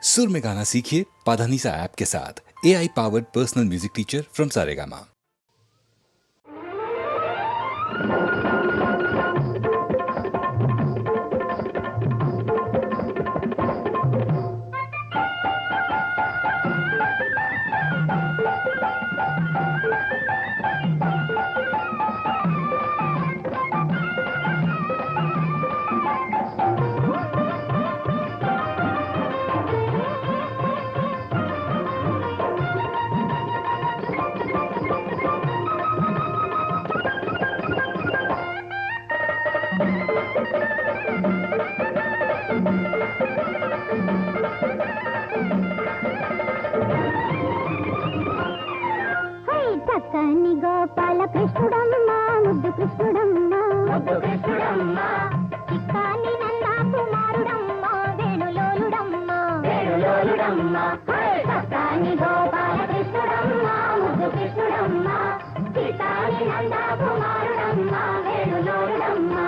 सुर में गाना सीखिए पाधानीसा ऐप के साथ। AI powered personal music teacher from Saregama. చక్కని గోపాల కృష్ణుడమ్మా ముద్దు కృష్ణుడమ్మా చిక్కాని నందా కుమారుడమ్మా వేణులోలుడమ్మా చక్కని గోపాల కృష్ణుడమ్మా ముద్దు కృష్ణుడమ్మా చిక్కాని నందా కుమారుడమ్మా వేణులోలుడమ్మా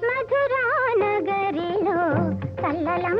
మధురా నగరిలో కల్లలం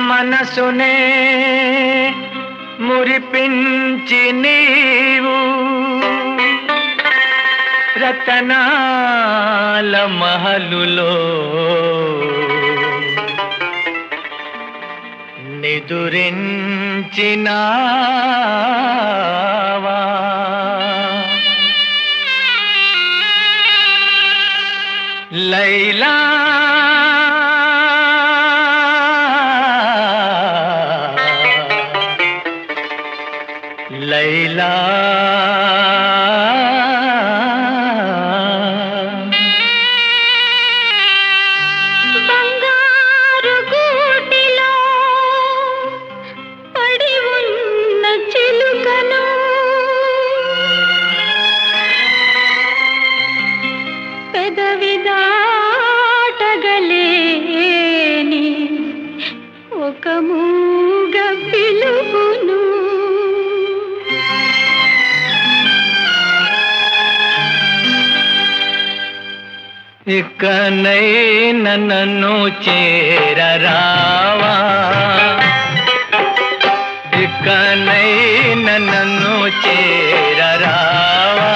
మనసునే మురిపించి నీవు రతనాల మహలులో నిదురించినావా లైలా లైలా బంగారు గూటిలో పడి ఉన్న చిలుకను పెదవి దాటగలేని ఒక మూగ పిలుపును ఇకనైనా నన్ను చేరరావా ఇకనైనా నన్ను చేరరావా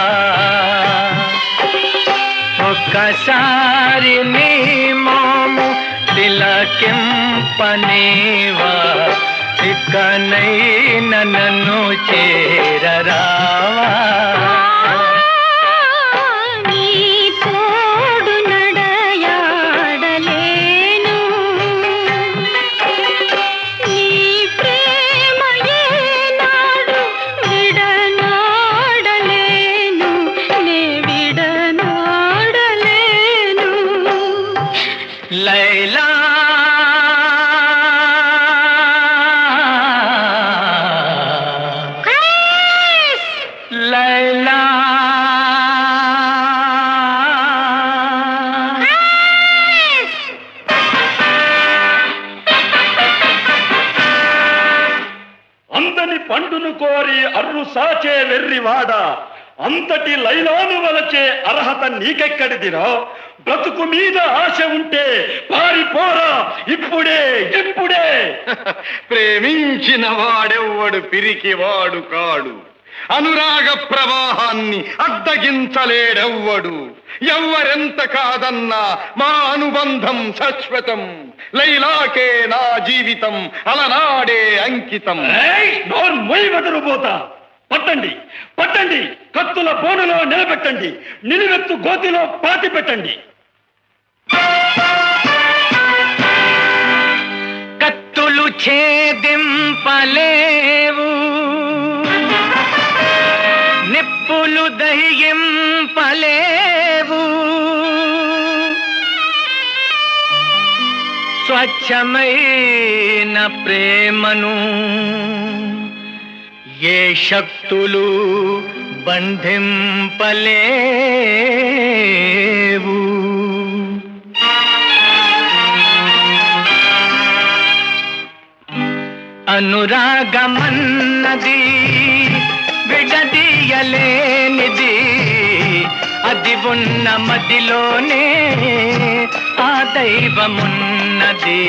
ఒక్కసారి నీ మోము తిలకింపనేవా ఇకనైనా నన్ను చేరరావా నీ తోడు నడయాడలేను నీ ప్రేమ ఏనాడు విడనాడలేను నే విడనాడలేను లైలా లైలా అందని పండును కోరి అర్రు సాచే వెర్రివాడ అంతటి లైలాను వలచే అర్హత నీకెక్కడిదిరా బ్రతుకు మీద ఆశ ఉంటే పారిపోరా ఇప్పుడే ఇప్పుడే ప్రేమించిన వాడెవ్వడు పిరికివాడు కాడు అనురాగ ప్రవాహాన్ని అడ్డగించలేడెవ్వడు ఎవ్వరెంత కాదన్నా మా అనుబంధం శాశ్వతం లైలాకే నా జీవితం అలనాడే అంకితం నోరు మొయ్యి బెదరుబోతా పట్టండి పట్టండి కత్తుల బోనులో నిలబెట్టండి నిలువెత్తు గోతిలో పాతి పెట్టండి కత్తులు ఛేదింపలేవు నిప్పులు దహింపలేవు స్వచ్ఛమైన ప్రేమను ఏ శక్తులు బంధింపలేవు అనురాగమన్నది విడదీయలేనిది అది ఉన్న మదిలోనే ఆ దైవమున్నది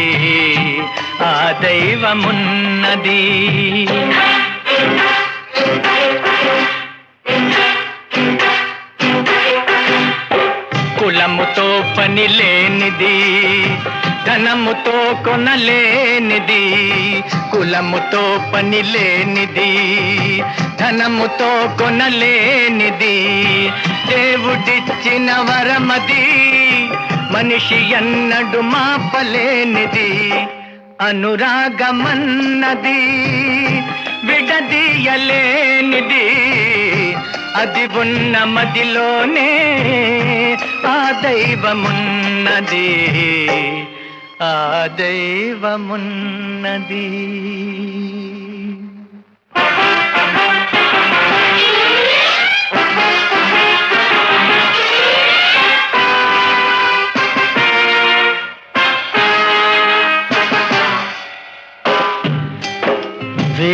ఆ దైవమున్నది కులముతో పని లేనిది ధనముతో కొనలేనిది కులముతో పని లేనిది ధనముతో కొనలేనిది దేవుడిచ్చిన వరమది మనిషి ఎన్నడు మాపలేనిది అనురాగమన్నది విడదీయలేనిది అది ఉన్న మదిలోనే ఆ దైవమున్నది ఆ దైవమున్నది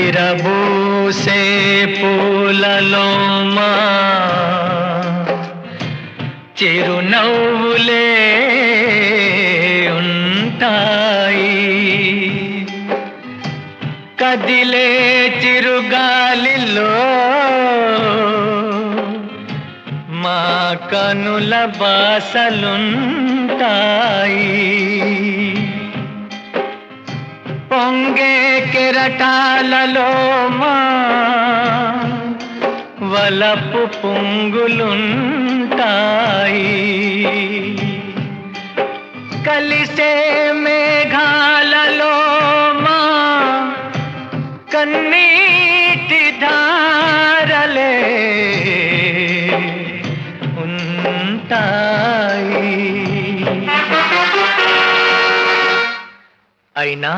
విరబూసే పూలలో మా చిరునవ్వులే ఉంటాయి కదిలే చిరుగాలిలో మా కనుల బాసలుంటాయి పొంగే కెరటాలలో మా వలపు పొంగులుంటాయి కలిసే మేఘాలలో మా కన్నీటి ధారలే ఉంటాయి అయినా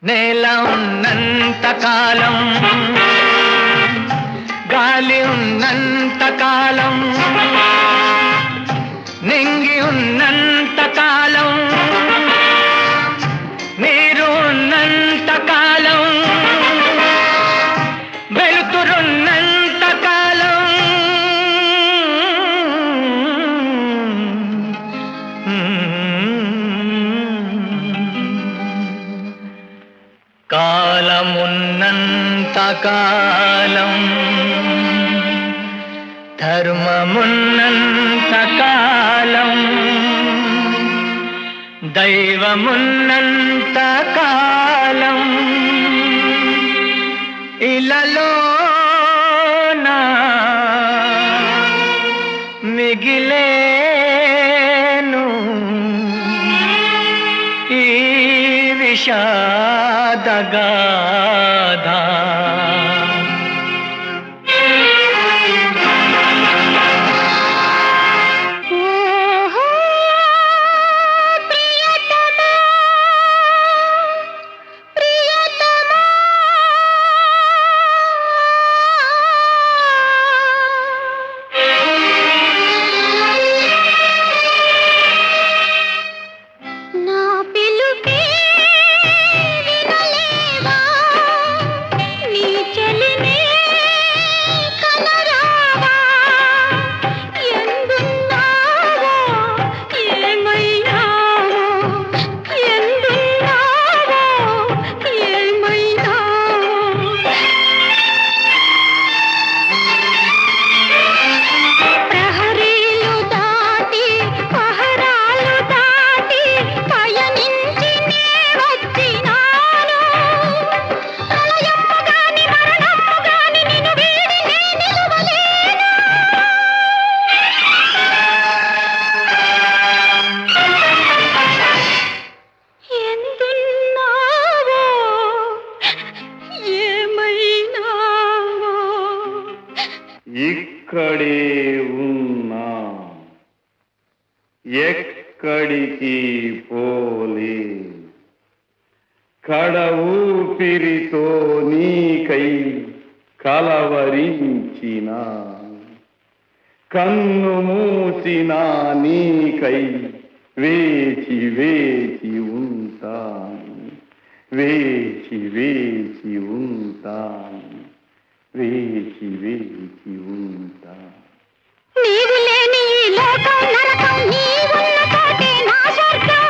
నేల ఉన్నంత కాలం గాలి ఉన్నంత కాలం నింగి ఉన్నంత కాలం నీరు ఉన్నంత కాలం వెలుతురున్నంత కాలం కాలమున్నంత కాలం ధర్మమున్నంత కాలం దైవమున్నంత కాలం ఇలలో మిగిలేను ఈ విషాదగాథ నా పిలుపే వినలేవా నీ చెలినే కనరావా ఎందున్నావో ఏమైనావో ఎందున్నావో ఏమైనావో ప్రహరీలు దాటి పహరాలు దాటి పయనించి నే వచ్చినాను ప్రళయమ్ము గాని మరణమ్ము గాని నిన్ను వీడి నే నిలువలేను ఎందున్నావో ఏమైనావో ఇక్కడే ఉన్నా ఎక్కడికి పోలే కడ ఊపిరితో నీకై కలవరించిన కన్ను మూసిన నీకై వేచి వేచి ఉంటాను వేచి వేచి ఉంటాను వేచి వేచి ఉంటా నీవు లేని ఈ లోకం నరకం నీవున్న చోటే నా స్వర్గం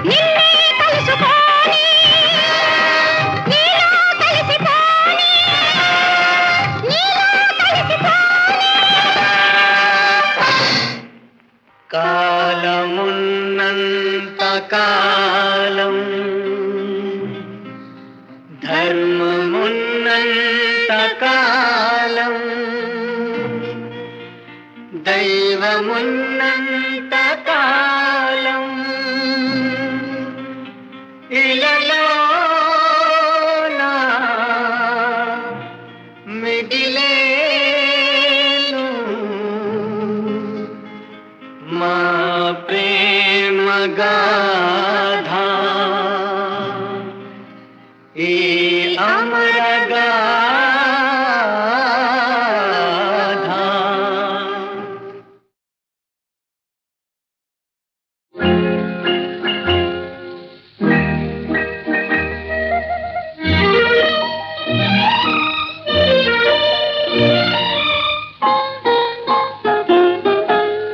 నిన్నే కలుసుకోని నీలో కలిసిపోని నీలో కలిసిపోని కాలమున్నంత కాలం ధర్మమున్నంత కాలం దైవమున్నంత కాలం ఇలలో మిగిలేను మా ప్రేమ గాథ ఈ అమర గాథ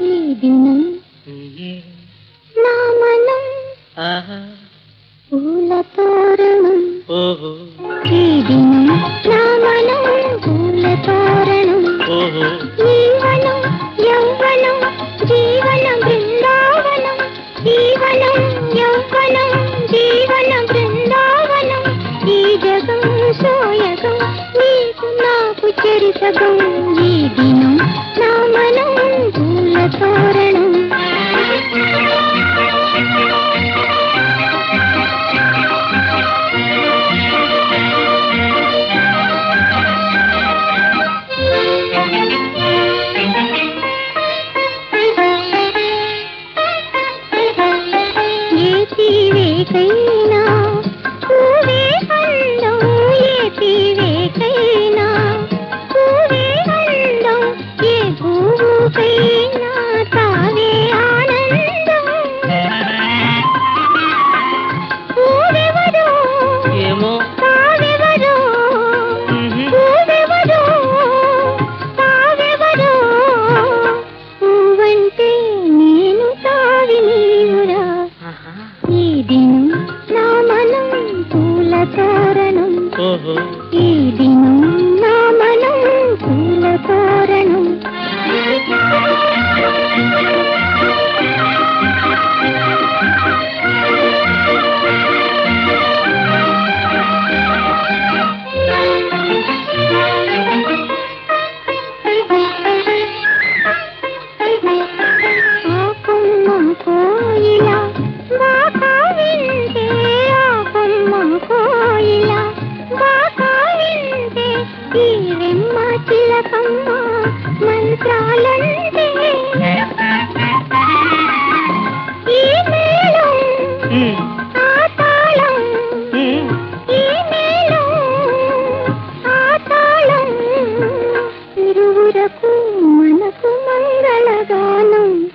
ఈ దినం నా మనం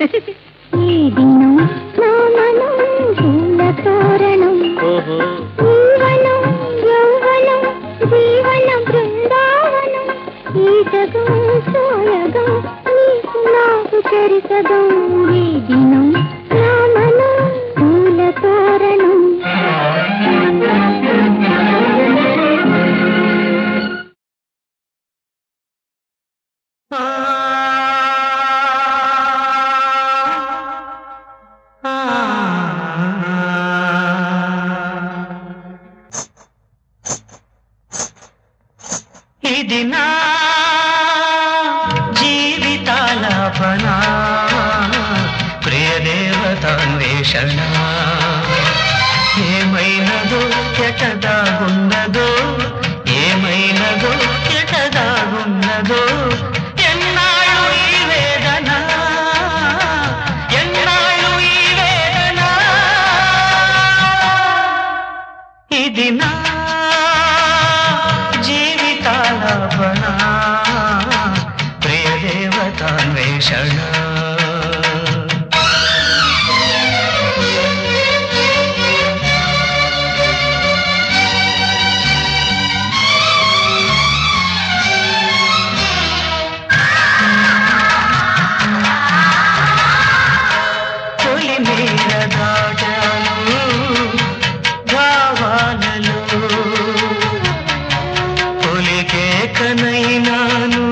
ఈ దినం నా మనం పూల తోరణం జీవనం యౌవనం జీవన బృందావనం ఈ జగం సోయగం నీకు నాకు చరితగం ఈ దినం నా మనం పూల తోరణం ఇది నా జీవితాలాపన ప్రియదేవతాన్వేషణ ఏమైనదో ఎటదాగున్నదో ఏమైనదో ఎటదాగున్నదో ఎన్నాళ్ళు ఈ వేదన ఎన్నాళ్ళు ఈ వేదన ఇది నా జీవితాలాపన ప్రియదేవతాన్వేషణ తొలి మేర దాటాను భావాలలో తొలికే కనైనాను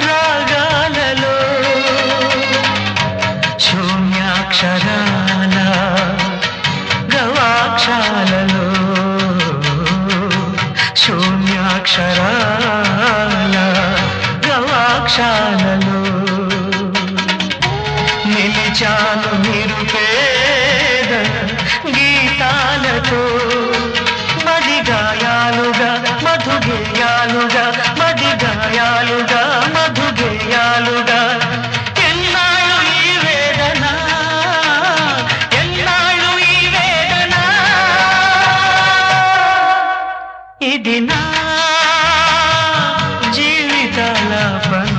రాగాలలో శూన్యాక్షరాల గవాక్షాలలో శూన్యాక్షరాల గవాక్షాలలో నిలిచాను నిరుపేద గీతాలతో మది గాయాలుగా మధుగేయాలుగా మది గాయాలుగా మధుగేయాలుగా ఎన్నాళ్ళు ఈ వేదన ఎన్నాళ్ళు ఈ వేదన ఇది నా జీవితాలాపన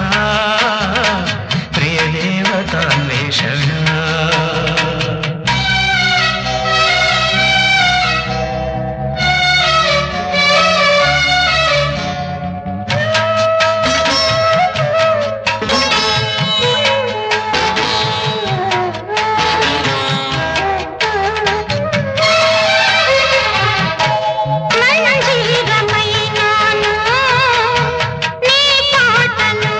ప్రియదేవతాన్వేషణ జీవమైనాను నీ పాటలో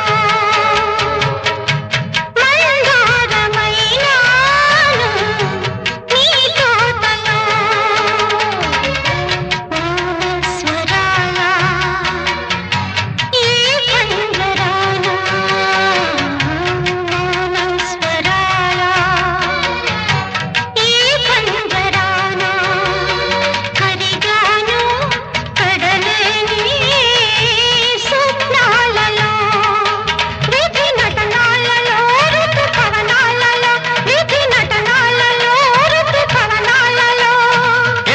మందారమైనాను నీ తోటలో స్వరాల ఈ పంజరాన స్వరాల ఈ పంజరాన కరిగాను కడలేని స్వప్నాలలో విధి నటనాలలో ఋతు కవనాలలో విధి నటనాలలో ఋతు కవనాలలో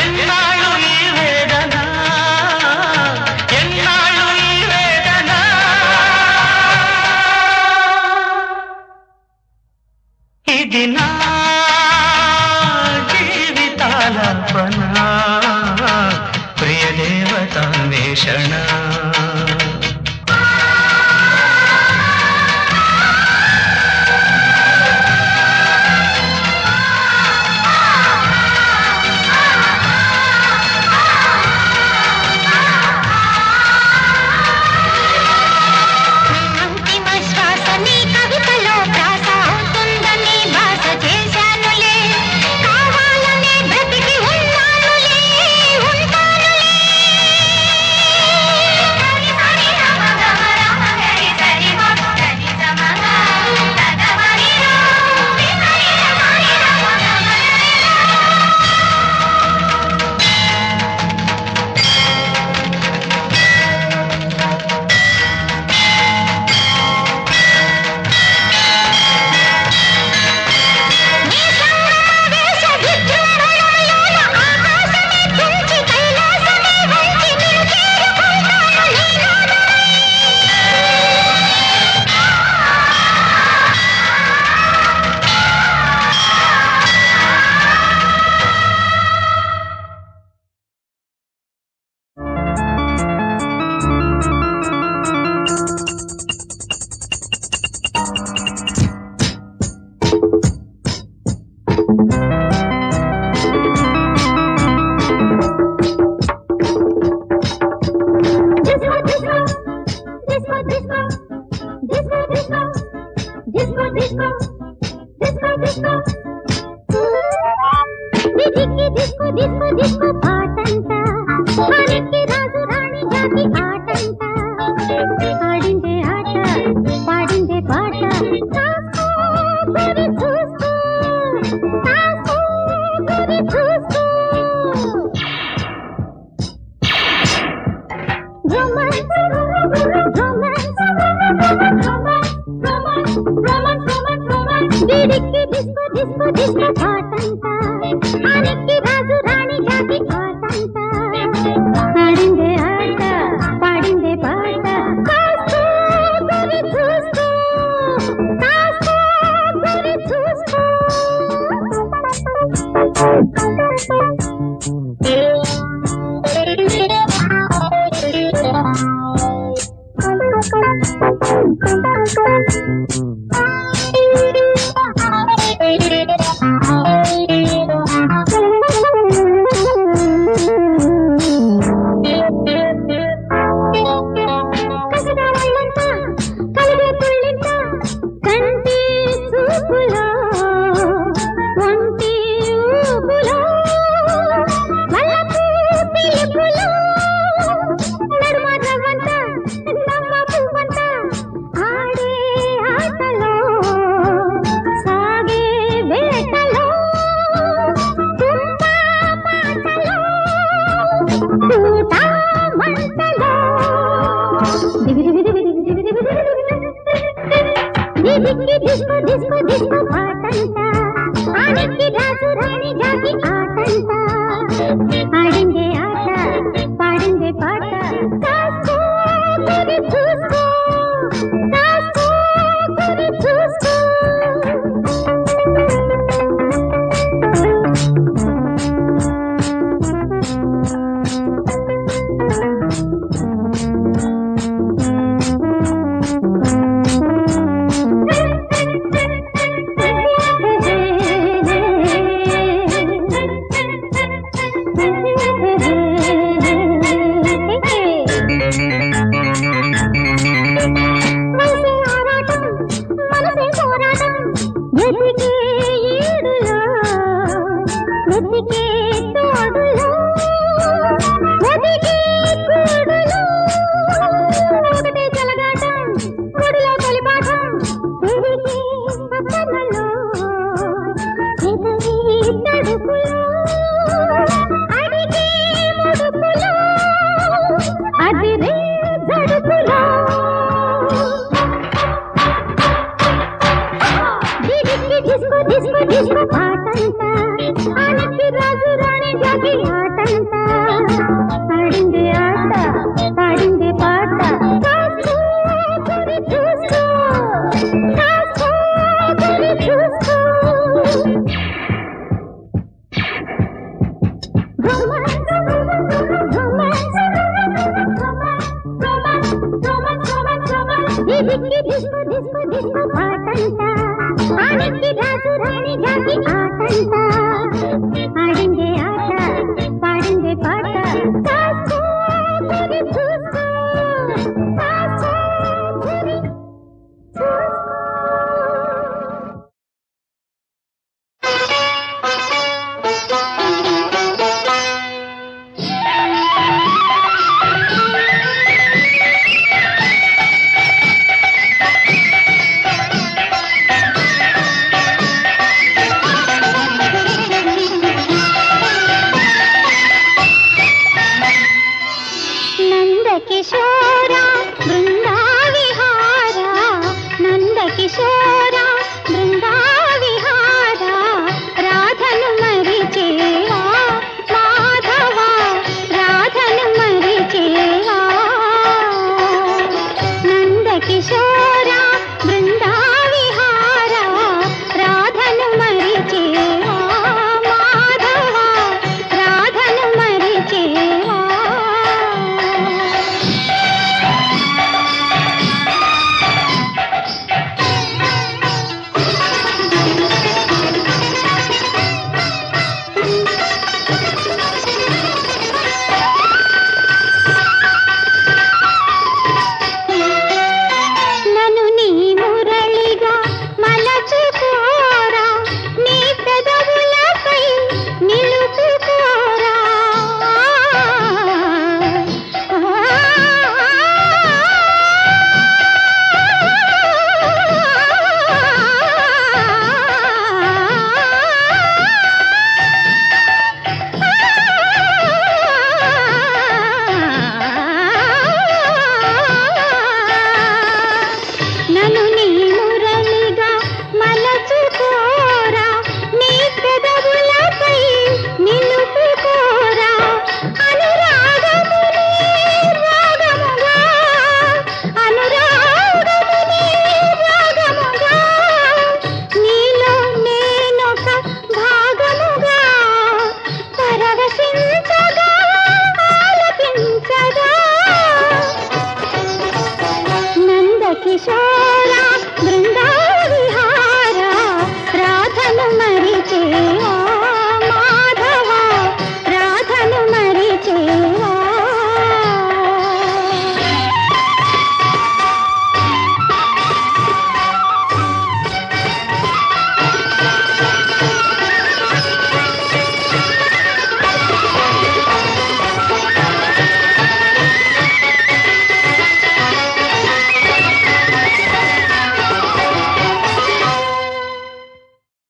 ఎన్నాళ్ళు ఈ వేదన ఎన్నాళ్ళు ఈ వేదన ఇది నా జీవితాలాపన ప్రియదేవతాన్వేషణ అంతిమ శ్వాస నీ కవితలో ప్రాస అవుతుందని భాష చేశానులే కావాలనే బ్రతికి ఉన్నానులే ఉంటానులే డిస్కో డిస్కో డిస్కో డిస్కో డిజికి డిస్కో డిస్కో డిస్కో పాటంట మనకి రాజు రాణి జాతి ఆటంట ఆడిందే ఆట పాడిందే పాట కాస్కో గురి చూసుకో కాస్కో గురి చూసుకో romance romance romance romance romance డిడికి డిస్కో డిస్కో డిస్కో పాటంట ఆనికి రాజు రాణి జాతి ఆటంట ఆడిందే ఆట పాడిందే పాట కాస్కో గురి చూసుకో కాస్కో గురి చూసుకో డిస్కో డిస్కో డిస్కో పాటంట ఆనికి రాజు రాణి జాతి ఆటంట ఆడిందే ఆట పాడిందే పాట కాస్కో గురి చూసుకో కాస్కో గురి చూసుకో వెతికే ఈడులో వెతికే తోడులో వెతికే కూడులో ఒకటే జలగాటం గుడిలో తొలిపాఠం వెతికే పక్కనలో ఎదరి తడుపులో అడిగే ముడుపులో అదిరే జడుపులో డిస్కో డిస్కో డిస్కో పాటంట ఆనికి రాజు రాణి జాతి ఆటంట ఆడిందే ఆట పాడిందే పాట కాస్కో గురి చూసుకో కాస్కో గురి చూసుకో romance romance romance డిడికి డిస్కో డిస్కో డిస్కో పాటంట ఆనికి రాజు రాణి జాతి ఆటంట